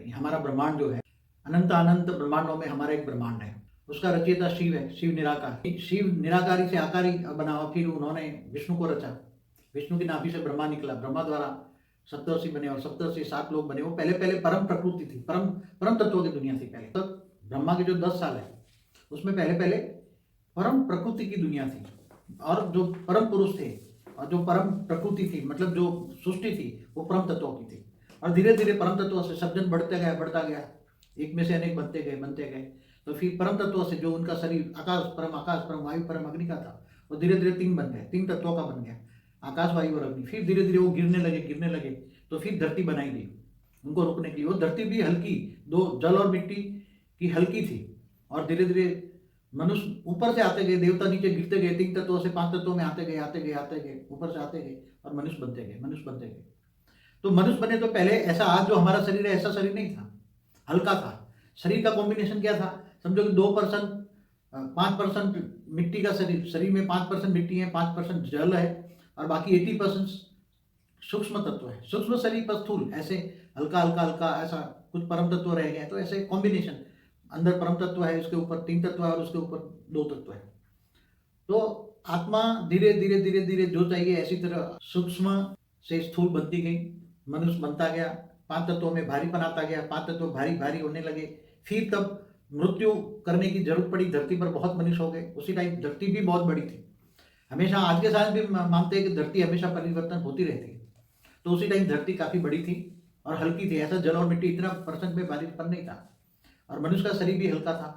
नहीं। हमारा ब्रह्मांड जो है, अनंत अनंत ब्रह्मांडों में हमारा एक ब्रह्मांड है, उसका रचयिता शिव है, शिव निराकार। शिव निराकारी से आकारी बना, फिर उन्होंने विष्णु को रचा, विष्णु की नाभि से ब्रह्मा निकला, ब्रह्मा द्वारा सप्तर्षि बने और सप्तर्षि 7 लोग बने। वो पहले पहले परम प्रकृति थी, परम परम तत्वों की दुनिया थी। पहले तक ब्रह्मा के जो 10 साल है उसमें पहले पहले परम प्रकृति की दुनिया थी, और जो परम पुरुष थे और जो परम प्रकृति थी, मतलब जो सृष्टि थी, वो परम तत्वों की थी। और धीरे धीरे परम तत्वों से सज्जन बढ़ता गया, एक में से अनेक बनते गए। तो फिर परम तत्वों से जो उनका शरीर आकाश परम वायु परम अग्नि का था, वो धीरे धीरे 3 बन गए, 3 तत्वों का बन गया, आकाश वायु और अग्नि। फिर धीरे धीरे वो गिरने लगे, तो फिर धरती बनाई गई उनको रुकने के लिए। वो धरती भी हल्की, 2 जल और मिट्टी की हल्की थी, और धीरे धीरे मनुष्य ऊपर से आते गए, देवता नीचे गिरते गए, 3 तत्वों से 5 तत्वों में आते गए, ऊपर से आते गए और मनुष्य बनते गए। तो मनुष्य बने तो पहले ऐसा, आज जो हमारा शरीर है ऐसा शरीर नहीं था, हल्का था। शरीर का कॉम्बिनेशन क्या था, समझो कि 2% 5% मिट्टी का शरीर में 5% मिट्टी है, 5% जल है, और बाकी 80% सूक्ष्म तत्व है। सूक्ष्म शरीर पर स्थूल, ऐसे हल्का ऐसा कुछ परम तत्व रह गए। तो ऐसे कॉम्बिनेशन, अंदर परम तत्व है, उसके ऊपर 3 तत्व है और उसके ऊपर 2 तत्व है। तो आत्मा धीरे धीरे जो चाहिए ऐसी तरह सूक्ष्म से स्थूल बनती गई, मनुष्य बनता गया, 5 तत्वों में भारीपन आता गया, 5 तत्व भारी होने लगे। फिर तब मृत्यु करने की जरूरत पड़ी, धरती पर बहुत मनुष्य हो गए। उसी टाइम धरती भी बहुत बड़ी थी। हमेशा आज के साल भी मानते हैं कि धरती हमेशा परिवर्तन होती रहती है। तो उसी टाइम धरती काफी बड़ी थी और हल्की थी, ऐसा जल और मिट्टी इतना % में भारीपन नहीं था, और मनुष्य का शरीर भी हल्का था।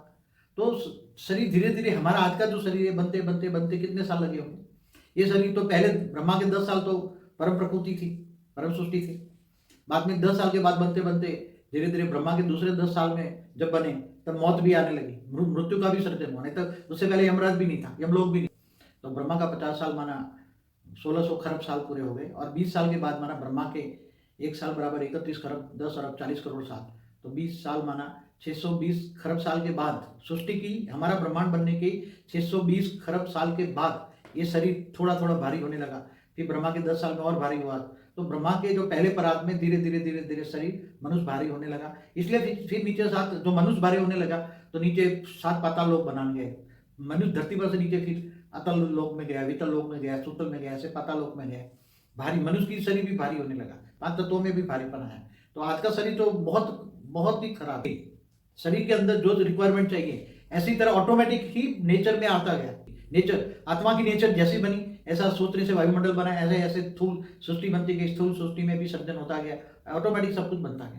तो शरीर धीरे धीरे, हमारा आज का जो शरीर है, बनते कितने साल लगे होंगे। ये शरीर तो पहले ब्रह्मा के 10 साल तो परम प्रकृति थी, परम सृष्टि थी। बाद में 10 साल के बाद बनते धीरे धीरे ब्रह्मा के दूसरे 10 साल में जब बने, तब मौत भी आने लगी, मृत्यु का भी सर्जन हुआ। नहीं तो उससे पहले यमराज भी नहीं था, यमलोक भी नहीं। तो ब्रह्मा का 50 साल माना 1600 खरब साल पूरे हो गए, और 20 साल के बाद माना ब्रह्मा के 1 साल बराबर 31 खरब 10 अरब 40 करोड़ साल। तो 20 साल माना 620 खरब साल के बाद सृष्टि की, हमारा ब्रह्मांड बनने के 620 खरब साल के बाद ये शरीर थोड़ा भारी होने लगा। फिर ब्रह्मा के 10 साल में और भारी हुआ। तो ब्रह्मा के जो पहले पराग में धीरे धीरे शरीर मनुष्य भारी होने लगा। इसलिए फिर नीचे 7, जो मनुष्य भारी होने लगा तो नीचे 7 पाताल लोक बनाने गए। मनुष्य धरती पर से नीचे फिर अतल लोक में गया, वितल लोक में गया, सुतल में गया, ऐसे पाताल लोक में गया। भारी मनुष्य की शरीर भी भारी होने लगा, 5 तत्वों में भी भारीपन आया। तो आज का शरीर तो बहुत ही खराब है। शरीर के अंदर जो रिक्वायरमेंट चाहिए ऐसी तरह ऑटोमेटिक ही नेचर में आता गया। नेचर, आत्मा की नेचर जैसी बनी, ऐसा सूत्र से वायुमंडल बना, ऐसे स्थूल सृष्टि बनती गई, स्थूल सृष्टि में भी सर्जन होता गया, ऑटोमेटिक सब कुछ बनता गया।